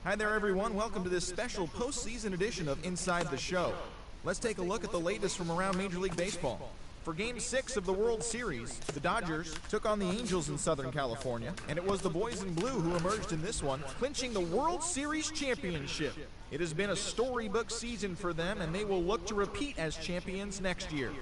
Hi there, everyone. Welcome to this special postseason edition of Inside the Show. Let's take a look at the latest from around Major League Baseball. For Game 6 of the World Series, the Dodgers took on the Angels in Southern California, and it was the boys in blue who emerged in this one, clinching the World Series championship. It has been a storybook season for them, and they will look to repeat as champions next year.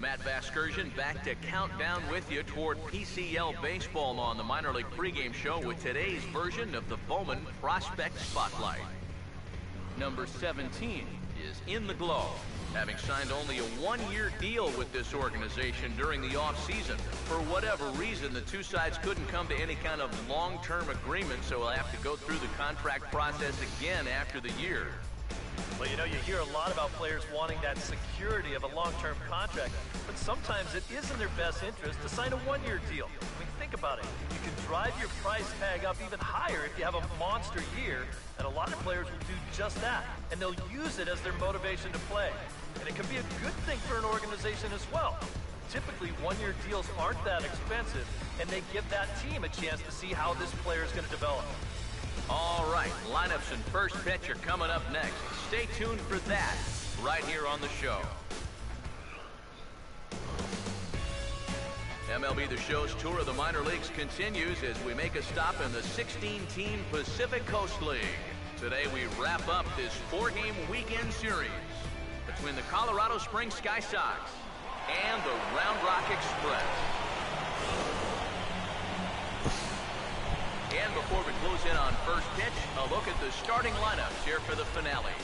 Matt Vasgersian back to count down with you toward PCL baseball on the minor league pregame show with today's version of the Bowman Prospect Spotlight. Number 17 is in the glow, having signed only a one-year deal with this organization during the offseason. For whatever reason, the two sides couldn't come to any kind of long-term agreement, so we'll have to go through the contract process again after the year. Well, you know, you hear a lot about players wanting that security of a long-term contract, but sometimes it is in their best interest to sign a one-year deal. I mean, think about it. You can drive your price tag up even higher if you have a monster year, and a lot of players will do just that, and they'll use it as their motivation to play. And it can be a good thing for an organization as well. Typically, one-year deals aren't that expensive, and they give that team a chance to see how this player is going to develop. All right, lineups and first pitch are coming up next. Stay tuned for that right here on the show. MLB The Show's tour of the minor leagues continues as we make a stop in the 16-team Pacific Coast League. Today we wrap up this four-game weekend series between the Colorado Springs Sky Sox and the Round Rock Express. And before we close in on first pitch, a look at the starting lineups here for the finale.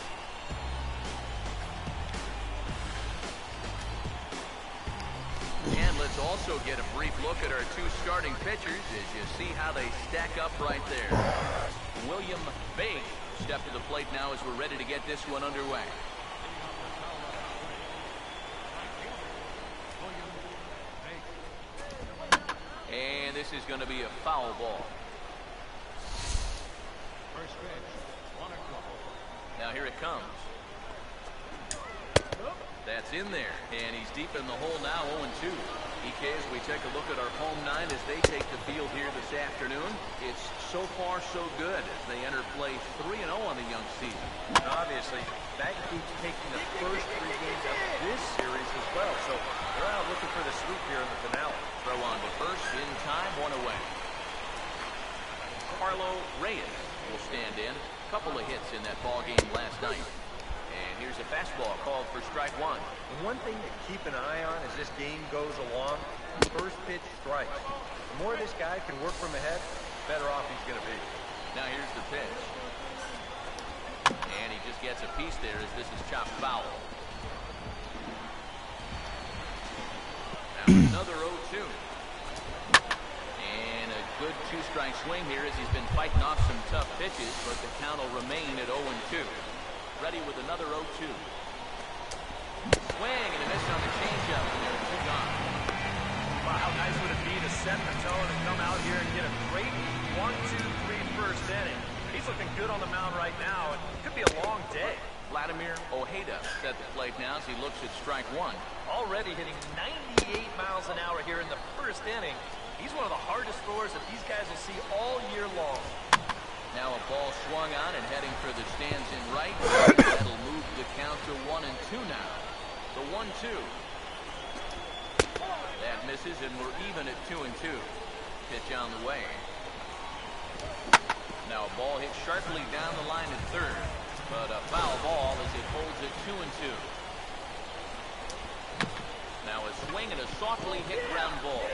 And let's also get a brief look at our two starting pitchers as you see how they stack up right there. William Bate step to the plate now as we're ready to get this one underway. And this is going to be a foul ball. Now here it comes. That's in there, and he's deep in the hole now, 0-2. EK, as we take a look at our home nine as they take the field here this afternoon, it's so far so good as they enter play 3-0 on the young season. And obviously, that includes taking the first 3 games of this series as well, so they're out looking for the sweep here in the finale. Throw on to first, in time, 1 away. Carlo Reyes will stand in. A couple of hits in that ball game last night. And here's a fastball called for strike 1. And one thing to keep an eye on as this game goes along, first pitch strikes. The more this guy can work from ahead, the better off he's going to be. Now here's the pitch. And he just gets a piece there as this is chopped foul. Now another 0-2. And a good 2-strike swing here as he's been fighting off some tough pitches, but the count will remain at 0-2. Ready with another 0-2. Swing and a miss on the changeup, and there are 2 gone. Wow, how nice would it be to set the tone and come out here and get a great 1-2-3 first inning. He's looking good on the mound right now, and it could be a long day. Vladimir Ojeda at the plate now as he looks at strike 1. Already hitting 98 miles an hour here in the first inning. He's one of the hardest throwers that these guys will see all year long. Now a ball swung on and heading for the stands in right. That'll move the count to 1-2 now. The 1-2. That misses, and we're even at 2-2. Pitch on the way. Now a ball hit sharply down the line at third, but a foul ball as it holds at 2-2. Now a swing and a softly hit ground ball.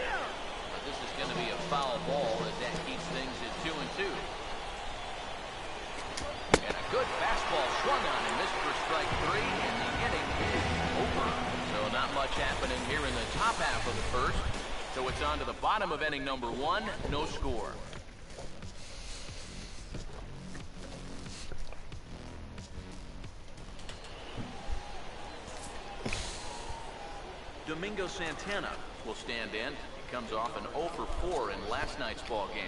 But this is going to be a foul ball as that keeps things at 2-2. And a good fastball swung on and missed for strike 3, and the inning is over. So not much happening here in the top half of the first. So it's on to the bottom of inning number 1, no score. Domingo Santana will stand in. He comes off an 0-for-4 in last night's ball game.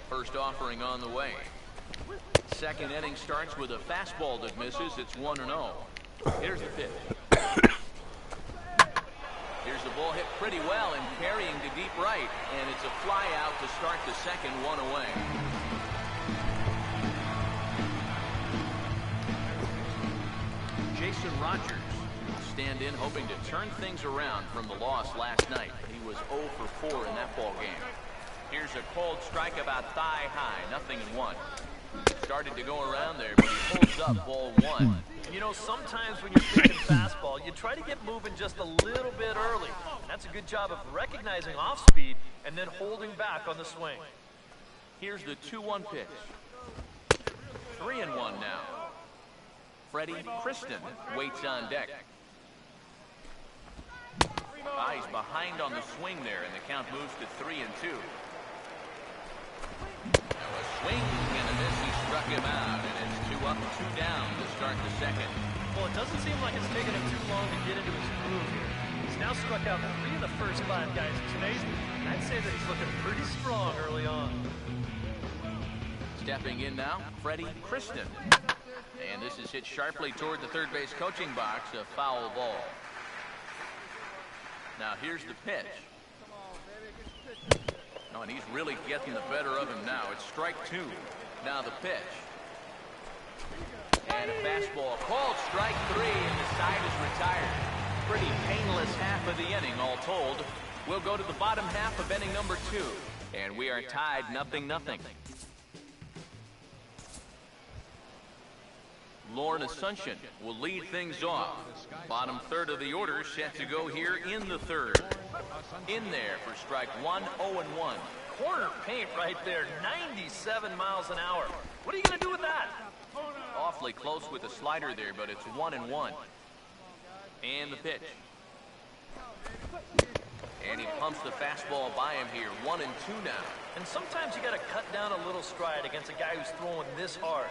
First offering on the way. Second inning starts with a fastball that misses. It's 1-0. Here's the pitch. Here's the ball hit pretty well and carrying to deep right. And it's a fly out to start the second, 1 away. Jason Rogers will stand in hoping to turn things around from the loss last night. He was 0-for-4 in that ball game. Here's a cold strike about thigh high, 0-1. Started to go around there, but he pulls up ball 1. You know, sometimes when you're thinking fastball, you try to get moving just a little bit early. And that's a good job of recognizing off speed and then holding back on the swing. Here's the 2-1 pitch. 3-1 now. Freddie Kristen waits on deck. He's behind on the swing there, and the count moves to 3-2. Now a swing and a miss. He struck him out, and it's 2 up, 2 down to start the second. Well, it doesn't seem like it's taken him too long to get into his groove here. He's now struck out 3 of the first 5 guys. It's amazing. I'd say that he's looking pretty strong early on. Stepping in now, Freddie Kristen. And this is hit sharply toward the third base coaching box, a foul ball. Now here's the pitch. Oh, and he's really getting the better of him now. It's strike 2. Now the pitch. And a fastball called strike 3, and the side is retired. Pretty painless half of the inning, all told. We'll go to the bottom half of inning number 2, and we are tied 0-0. Lauren Asuncion will lead things off. Bottom third of the order set to go here in the third. In there for strike 1, 0-1. Corner paint right there, 97 miles an hour. What are you going to do with that? Awfully close with the slider there, but it's 1-1. And the pitch. And he pumps the fastball by him here. 1-2 now. And sometimes you got to cut down a little stride against a guy who's throwing this hard.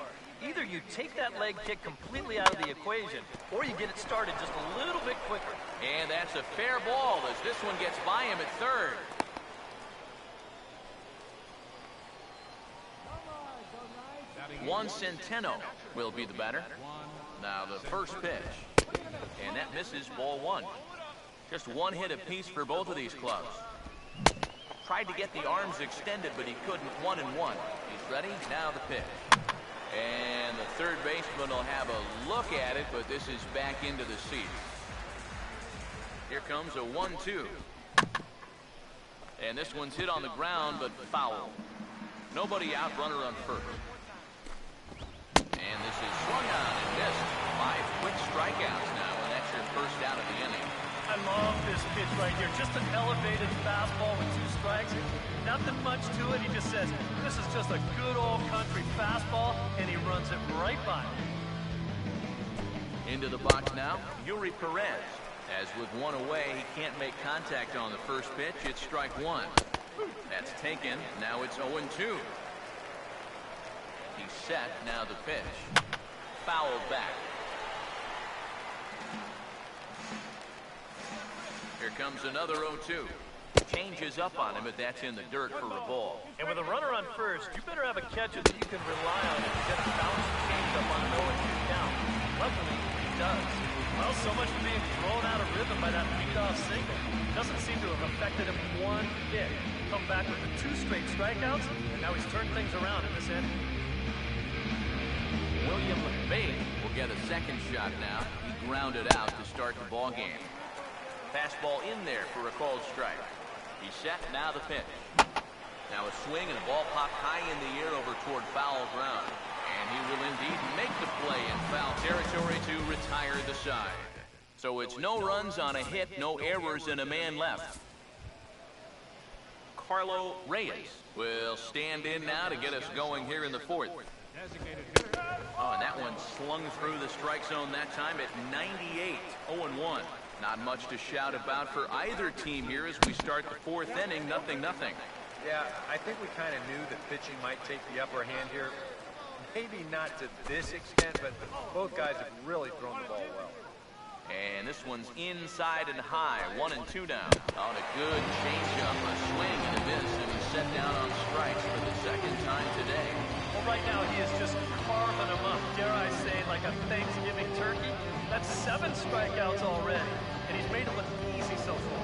Either you take that leg kick completely out of the equation, or you get it started just a little bit quicker. And that's a fair ball as this one gets by him at third. Juan Centeno will be the batter. Now the first pitch. And that misses, ball one. Just one hit apiece for both of these clubs. Tried to get the arms extended, but he couldn't. 1-1. He's ready. Now the pitch. And the third baseman will have a look at it, but this is back into the seats. Here comes a 1-2. And this one's hit on the ground, but foul. Nobody out, runner on first. And this is swung on and missed. 5 quick strikeouts now, and that's your first out of the inning. I love this pitch right here. Just an elevated fastball with 2 strikes. Nothing much to it. He just says, this is just a good old country fastball, and he runs it right by him. Into the box now, Yuri Perez. As with one away, he can't make contact on the first pitch. It's strike 1. That's taken. Now it's 0-2. He's set. Now the pitch. Fouled back. Here comes another 0-2. Changes up on him, but that's in the dirt for a ball. And with a runner on first, you better have a catcher that you can rely on if you get a bounce change up on an 0-2 count. Luckily, he does. Well, so much for being thrown out of rhythm by that leadoff single. Doesn't seem to have affected him one bit. Come back with the 2 straight strikeouts, and now he's turned things around in this inning. William McVeigh will get a second shot now. He grounded out to start the ball game. Fastball in there for a called strike. He's set. Now the pitch. Now a swing and a ball popped high in the air over toward foul ground. And he will indeed make the play in foul territory to retire the side. So it's no runs on a hit, no errors, and a man left. Carlo Reyes will stand in now to get us going here in the 4th. Oh, and that one slung through the strike zone that time at 98. 0-1. Not much to shout about for either team here as we start the 4th inning. 0-0. Yeah, I think we kind of knew that pitching might take the upper hand here. Maybe not to this extent, but both guys have really thrown the ball well. And this one's inside and high. 1-2 down. On a good changeup, a swing and a miss, and he's set down on strikes for the second time today. Well, right now he is just carving them up. Dare I say, like a Thanksgiving turkey? That's 7 strikeouts already, and he's made it look easy so far.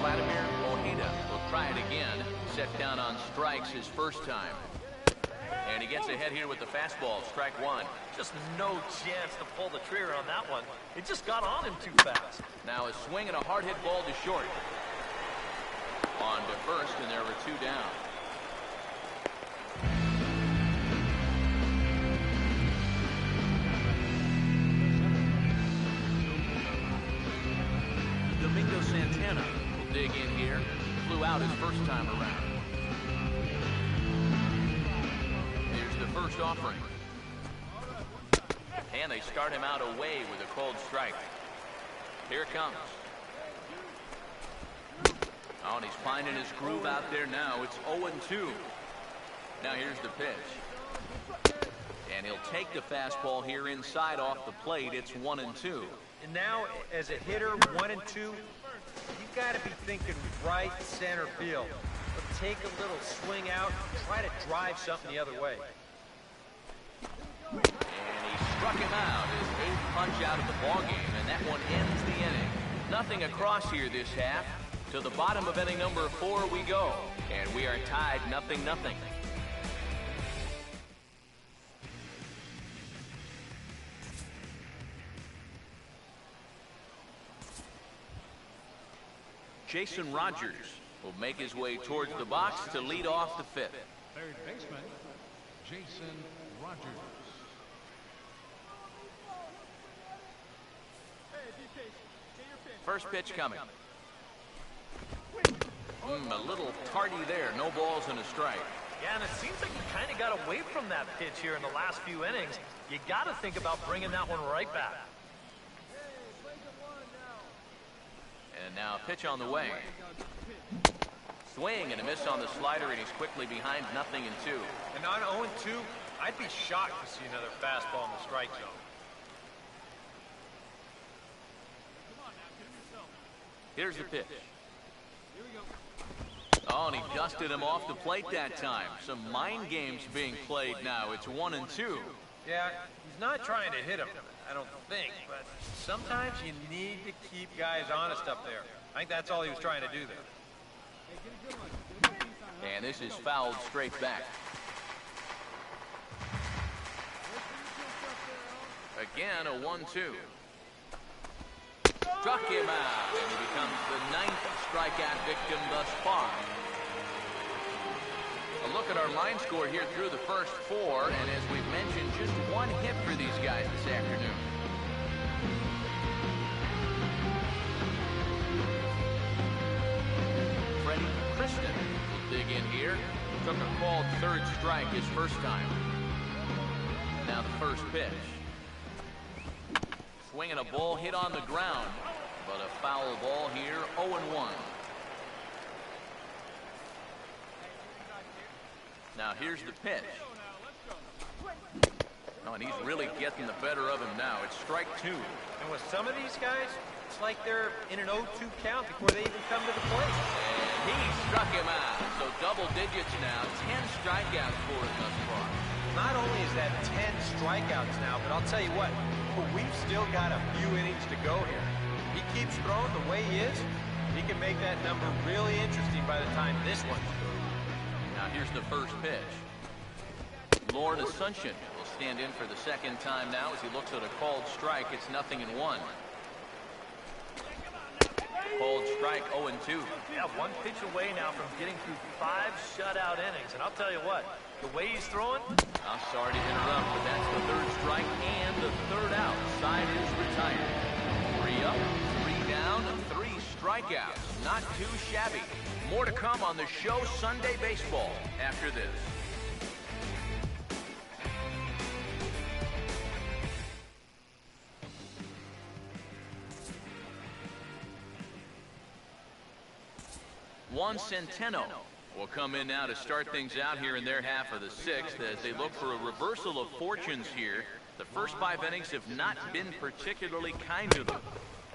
Vladimir Ojeda will try it again. Set down on strikes his first time. And he gets ahead here with the fastball. Strike 1. Just no chance to pull the trigger on that one. It just got on him too fast. Now a swing and a hard hit ball to short. On to first, and there were 2 down. Domingo Santana will dig in here. Flew out his first time around. Here's the first offering. And they start him out away with a called strike. Here it comes. Oh, and he's finding his groove out there now. It's 0-2. Now here's the pitch. And he'll take the fastball here inside off the plate. It's 1-2. And now, as a hitter, 1 and 2, you've got to be thinking right center field. But take a little swing out, try to drive something the other way. And he struck him out. His 8th punch out of the ballgame, and that one ends the inning. Nothing across here this half. To the bottom of inning number 4 we go, and we are tied 0-0. Jason Rogers will make his way towards the box to lead off the 5th. Third baseman, Jason Rogers. First pitch coming. A little tardy there. No balls and a strike. Yeah, and it seems like he kind of got away from that pitch here in the last few innings. You got to think about bringing that one right back. And now a pitch on the way. Swing and a miss on the slider, and he's quickly behind 0-2. And on 0-2, I'd be shocked to see another fastball in the strike zone. Here's the pitch. Oh, and he dusted him off the plate that time. Some mind games being played now. It's 1-2. Yeah, he's not trying to hit him, I don't think, but sometimes you need to keep guys honest up there. I think that's all he was trying to do there. And this is fouled straight back. Again, a 1-2. Struck him out, and he becomes the 9th strikeout victim thus far. A look at our line score here through the first 4, and as we've mentioned, just 1 hit for these guys this afternoon. Freddie Kristen will dig in here. Took a called 3rd strike his first time. Now the first pitch. Swinging a ball hit on the ground, but a foul ball here, 0-1. Now here's the pitch. Oh, and he's really getting the better of him now. It's strike 2. And with some of these guys, it's like they're in an 0-2 count before they even come to the plate. And he struck him out. So double digits now, 10 strikeouts for him thus far. Not only is that 10 strikeouts now, but I'll tell you what, we've still got a few innings to go here. He keeps throwing the way he is, he can make that number really interesting by the time this one's through. Now here's the first pitch. Lauren Asuncion will stand in for the second time now as he looks at a called strike. It's 0-1. Called strike, 0-2. Yeah, 1 pitch away now from getting through 5 shutout innings. And I'll tell you what, the way he's throwing... I'm sorry to interrupt, but that's the 3rd strike and the 3rd out. Side is retired. 3 up, 3 down, 3 strikeouts. Not too shabby. More to come on the show Sunday Baseball after this. Juan Centeno will come in now to start things out here in their half of the 6th as they look for a reversal of fortunes here. The first 5 innings have not been particularly kind to them.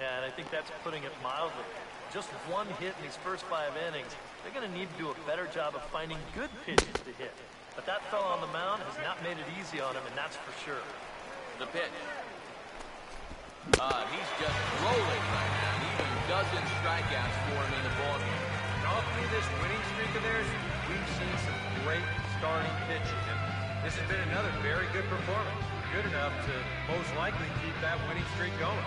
Yeah, and I think that's putting it mildly. Just 1 hit in these first 5 innings. They're going to need to do a better job of finding good pitches to hit. But that fellow on the mound has not made it easy on him, and that's for sure. The pitch. He's just rolling right now. Even dozen strikeouts for him in the ballgame. All through this winning streak of theirs, we've seen some great starting pitching. And this has been another very good performance. Good enough to most likely keep that winning streak going.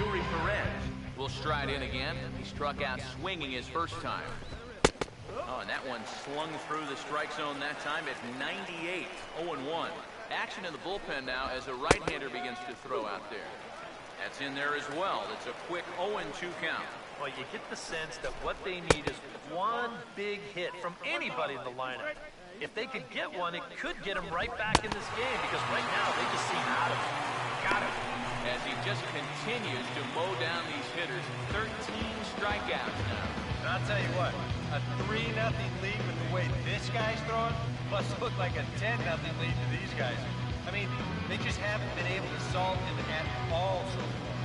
Yuri Perez will stride in again. He struck out swinging his first time. Oh, and that one slung through the strike zone that time at 98, 0-1. Action in the bullpen now as a right-hander begins to throw out there. That's in there as well. It's a quick 0-2 count. Well, you get the sense that what they need is 1 big hit from anybody in the lineup. If they could get one, it could get them right back in this game because right now they just seem out of it. Got it. As he just continues to mow down these hitters. 13 strikeouts now. And I'll tell you what, a 3-0 lead with the way this guy's throwing must look like a 10-0 lead to these guys. I mean, they just haven't been able to solve him at all so far.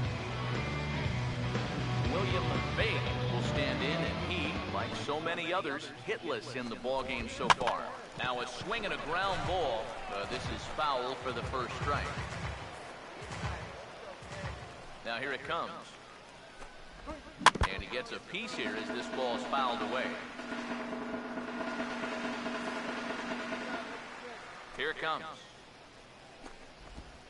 William McVeigh will stand in, and he, like so many others, hitless in the ballgame so far. Now a swing and a ground ball. This is foul for the first strike. Now here it comes. And he gets a piece here as this ball is fouled away. Here it comes.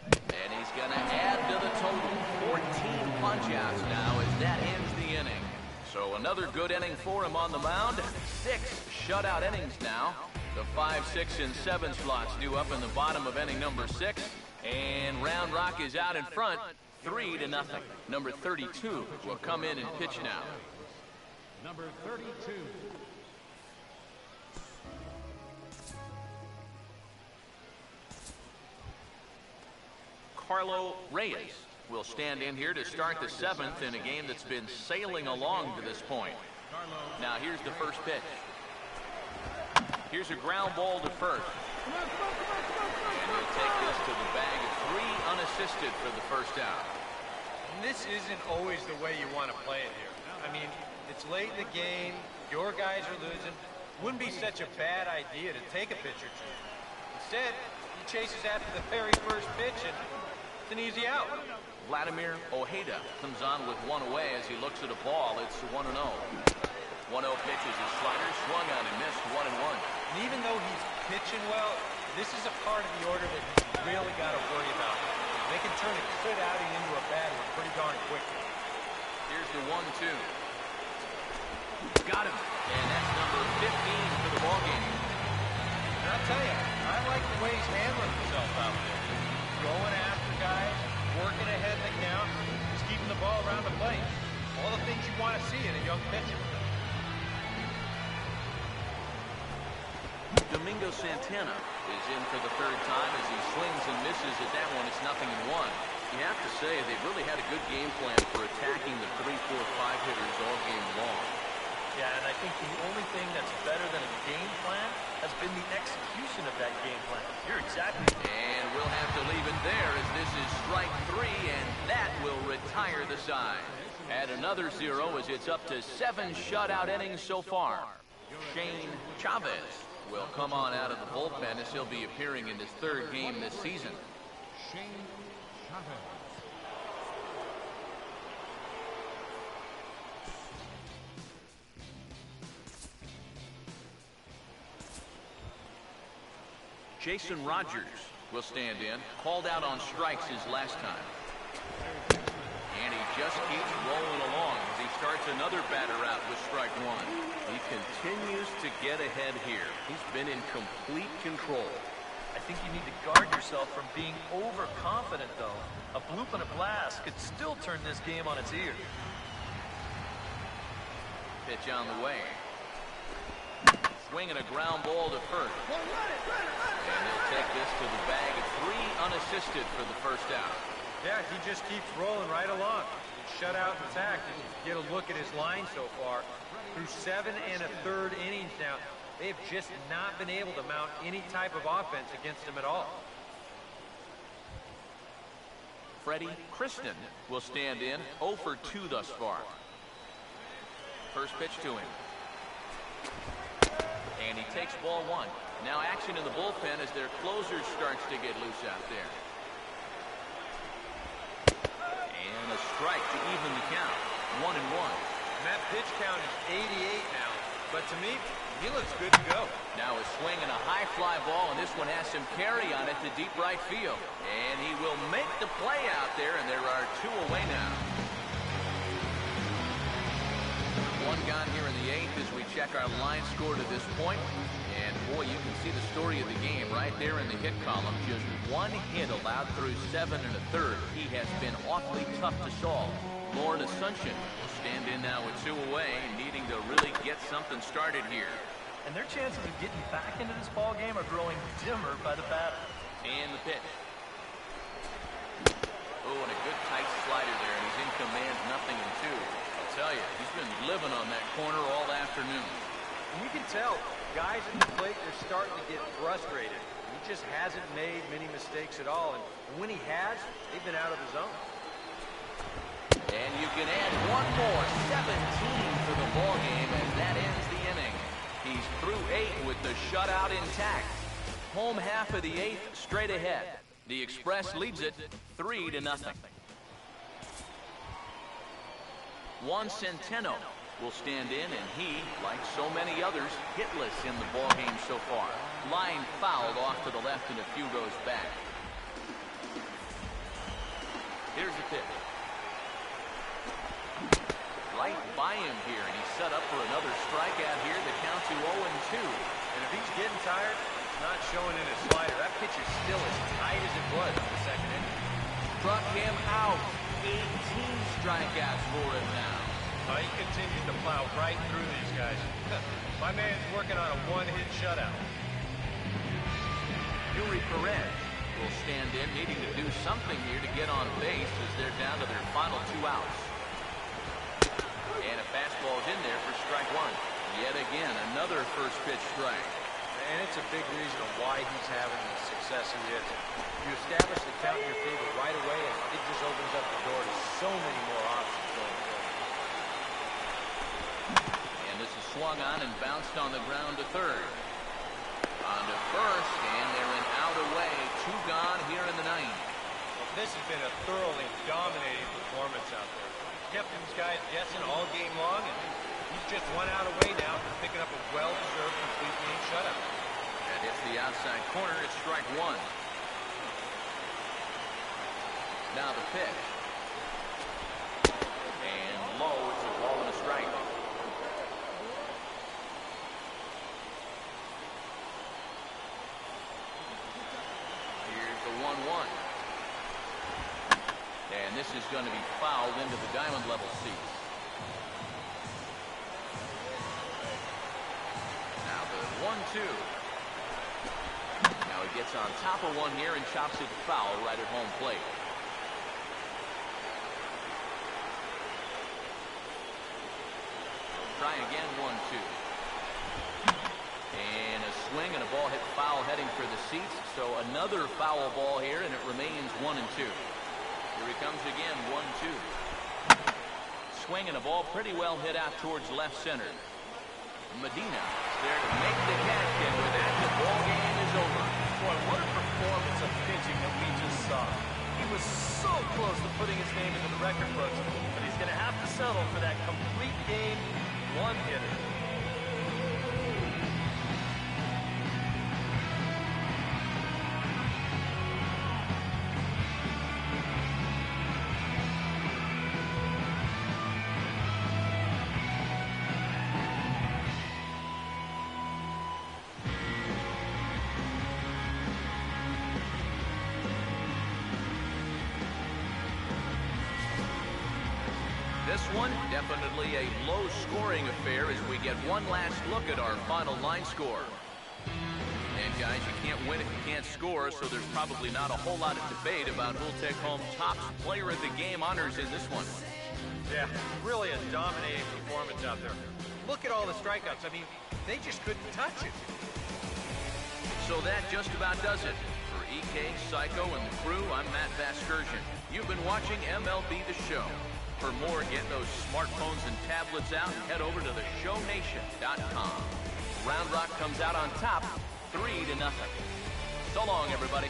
And he's going to add to the total. 14 punch-outs now as that ends the inning. So another good inning for him on the mound. 6 shutout innings now. The 5, 6, and 7 slots due up in the bottom of inning number 6. And Round Rock is out in front, 3-0. Number 32 will come in and pitch now. Number 32. Carlo Reyes will stand in here to start the 7th in a game that's been sailing along to this point. Now here's the first pitch. Here's a ground ball to first. And he'll take this to the bag of 3 unassisted for the first out. And this isn't always the way you want to play it here. I mean, it's late in the game, your guys are losing. Wouldn't be such a bad idea to take a pitch or two. Instead, he chases after the very first pitch, and it's an easy out. Vladimir Ojeda comes on with 1 away as he looks at a ball. It's 1-0. 1-0 pitch is a slider, swung on and missed, 1-1. And even though he's pitching well, this is a part of the order that he's really got to worry about. They can turn a good outing into a bad one pretty darn quickly. Here's the 1-2. Got him. And that's number 15 for the ballgame. And I'll tell you, I like the way he's handling himself out there. Going after guys, working ahead in the count, just keeping the ball around the plate. All the things you want to see in a young pitcher. Domingo Santana is in for the 3rd time as he swings and misses at that one. It's 0-1. You have to say they've really had a good game plan for attacking the 3, 4, 5 hitters all game long. Yeah, and I think the only thing that's better than a game plan has been the execution of that game plan. You're exactly. And we'll have to leave it there as this is strike 3, and that will retire the side. Add another 0 as it's up to 7 shutout innings so far. Shane Chavez will come on out of the bullpen as he'll be appearing in his 3rd game this season. Shane Chavez. Jason Rogers will stand in, called out on strikes his last time. And he just keeps rolling along as he starts another batter out with strike 1. He continues to get ahead here. He's been in complete control. I think you need to guard yourself from being overconfident, though. A bloop and a blast could still turn this game on its ear. Pitch on the way. Swinging a ground ball to first. And he'll take this to the bag of 3 unassisted for the first out. Yeah, he just keeps rolling right along. Shutout intact. And get a look at his line so far. Through 7 1/3 innings now, they've just not been able to mount any type of offense against him at all. Freddie Kristen will stand in, 0 for 2 thus far. First pitch to him. And he takes ball 1. Now action in the bullpen as their closer starts to get loose out there. And a strike to even the count. 1-1. And that pitch count is 88 now. But to me, he looks good to go. Now a swing and a high fly ball, and this one has some carry on it to deep right field. And he will make the play out there, and there are 2 away now. 1 gone here in the 8th as we check our line score to this point. And boy, you can see the story of the game right there in the hit column. Just 1 hit allowed through 7 1/3. He has been awfully tough to solve. Lauren Asuncion will stand in now with 2 away, needing to really get something started here. And their chances of getting back into this ball game are growing dimmer by the batter. And the pitch. Oh, and a good tight slider there, and he's in command, 0-2. I'll tell you, he's been living on that corner all afternoon. And you can tell, guys at the plate, they're starting to get frustrated. He just hasn't made many mistakes at all, and when he has, they've been out of the zone. And you can add 1 more, 17 for the ball game, as that ends the inning. He's through 8 with the shutout intact. Home half of the 8th straight ahead. The Express leads it 3-0. Juan Centeno will stand in, and he, like so many others, hitless in the ballgame so far. Line fouled off to the left and a few rows back. Here's the pitch. Right by him here, and he's set up for another strikeout here. The count to 0-2. And if he's getting tired, it's not showing in his slider. That pitch is still as tight as it was in the 2nd inning. Struck him out. 18 strikeouts for him now. He continues to plow right through these guys. My man's working on a 1-hit shutout. Yuri Perez will stand in, needing to do something here to get on base as they're down to their final 2 outs. And a fastball's in there for strike 1. Yet again, another first pitch strike. And it's a big reason of why he's having the success he is. You establish the count in your favor right away, and it just opens up the door to so many more options going forward. And this is swung on and bounced on the ground to third. On to first, and they're an out away. 2 gone here in the 9th. Well, this has been a thoroughly dominating performance out there. Kept these guys guessing all game long, and he's just 1 out away now for picking up a well-deserved complete game shutout. That hits the outside corner. It's strike 1. Now the pitch. And low. It's a ball and a strike. Here's the 1-1. And this is going to be fouled into the diamond level seats. Now the 1-2. Now he gets on top of one here and chops it foul right at home plate. Try again, 1-2. And a swing and a ball hit foul heading for the seats. So another foul ball here, and it remains 1-2. Here he comes again, 1-2. Swing and a ball pretty well hit out towards left center. Medina there to make the catch, and with that, the ball game is over. Boy, what a performance of pitching that we just saw. He was so close to putting his name into the record books, but he's going to have to settle for that complete game one-hitter. This one, definitely a low-scoring affair as we get one last look at our final line score. And guys, you can't win if you can't score, so there's probably not a whole lot of debate about who'll take home top player of the game honors in this one. Yeah, really a dominating performance out there. Look at all the strikeouts. I mean, they just couldn't touch it. So that just about does it. For EK, Psycho, and the crew, I'm Matt Vasgersian. You've been watching MLB The Show. For more, get those smartphones and tablets out and head over to theshownation.com. Round Rock comes out on top, 3-0. So long, everybody.